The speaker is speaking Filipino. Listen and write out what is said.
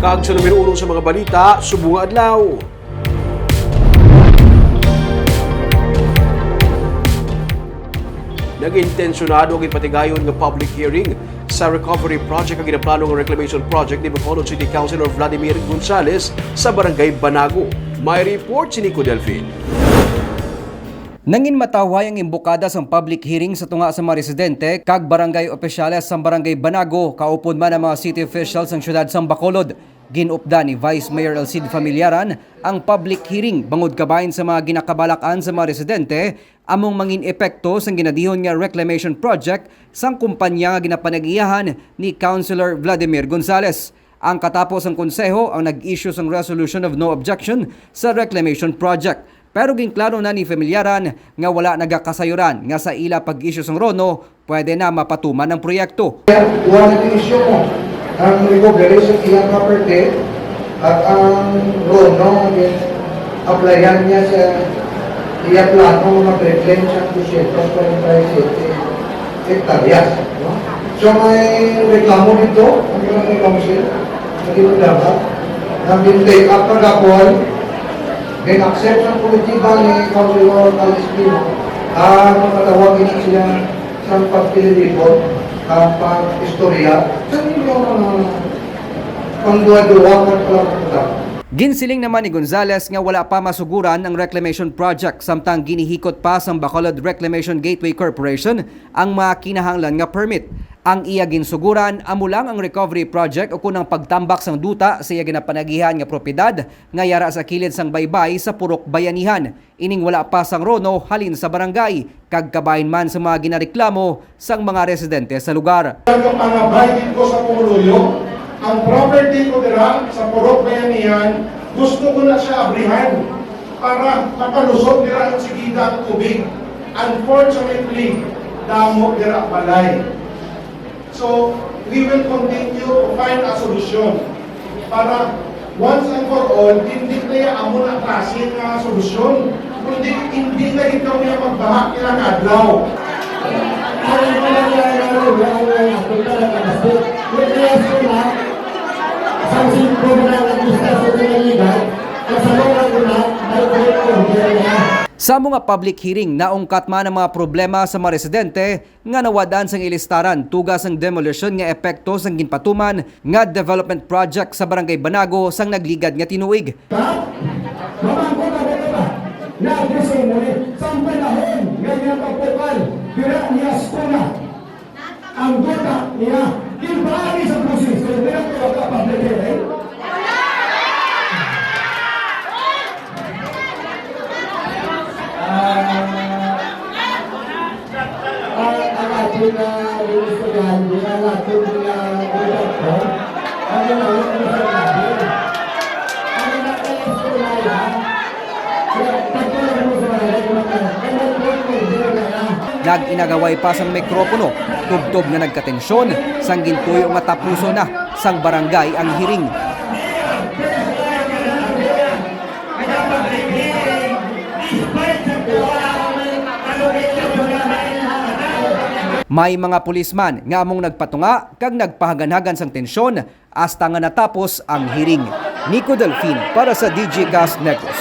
Kag sa numero 1 sa mga balita, subong adlaw. Nag-intensyonado ang ipatigayon ng public hearing sa recovery project ang ginaplano ng reclamation project ni Bacolod City Councilor Vladimir Gonzales sa Barangay Banago. May report si Nico Delfin. Nangin mataway ang imbokada sa public hearing sa tunga sa mga residente kag barangay opisyales sa Barangay Banago kaupod man ang mga city officials ng syudad sa Bacolod. Ginupda ni Vice Mayor Alcide Familiaran ang public hearing bangod kabahin sa mga ginakabalakan sa mga residente among mangin epekto sang ginadihon nga reclamation project sang kumpanya nga ginapanagiyahan ni Councilor Vladimir Gonzales. Ang katapos ang konseho ang nag-issue sang resolution of no objection sa reclamation project. Pero ginklaro na ni Familiaran nga wala nagakasayuran nga sa ila pag-issue sang RONO pwede na mapatuman ang proyekto. Wala issue mo ang recovery sa iyang property at ang RONO applyan niya sa iyang plano mag-reclaim sa 247 hektaryas. So may reklamo dito, ang ilang council, naging dapat, na bin-take up pag-apol, bin-accept ng kolektiba ni Councilor Calistino, matawagin siya sa pagpililipot, pag-istorya, sa ninyo mga pangduwa-duwa at palapunta. Ginsiling naman ni Gonzales nga wala pa masuguran ang reclamation project samtang ginihikot pa sa Bacolod Reclamation Gateway Corporation ang mga kinahanglan nga permit. Ang iya ginsuguran amo lang ang recovery project o kunang pagtambak sang duta sa iya ginapanagihan nga propiedad nga yara sa kilid sang baybay sa Purok Bayanihan. Ining wala pa sang RONO halin sa barangay kag kabahin man sa mga ginareklamo sang mga residente sa lugar. Ang pangabay dito sa Pumuloyo, ang property ko dira sa Purok Bayanihan, gusto ko na siya abrihan para makalusot dira ang sigida ang tubig. Unfortunately, damo dira balay. So, we will continue to find a solution para once and for all, hindi kaya amo na klase nga solusyon, kundi hindi na ikaw niya magbahak ilang adlaw. Sa mga public hearing, naungkat man ang mga problema sa mga residente nga nawadan sang ilistaran tugas ang demolition nga epekto sang ginpatuman nga development project sa Barangay Banago sang nagligad nga tinuig. Ang duta niya, ibali sa proseso, hindi ang public hearing. Nag-inagaway pa sang mikropono, tubtob nga nagkatensyon, sang gintuyo nga tapuso na sang barangay ang hiring. May mga pulisman nga among nagpatunga kag nagpahaganhagan sang tensyon hasta nga natapos ang hiring. Nico Delfin para sa DG Cast Negros.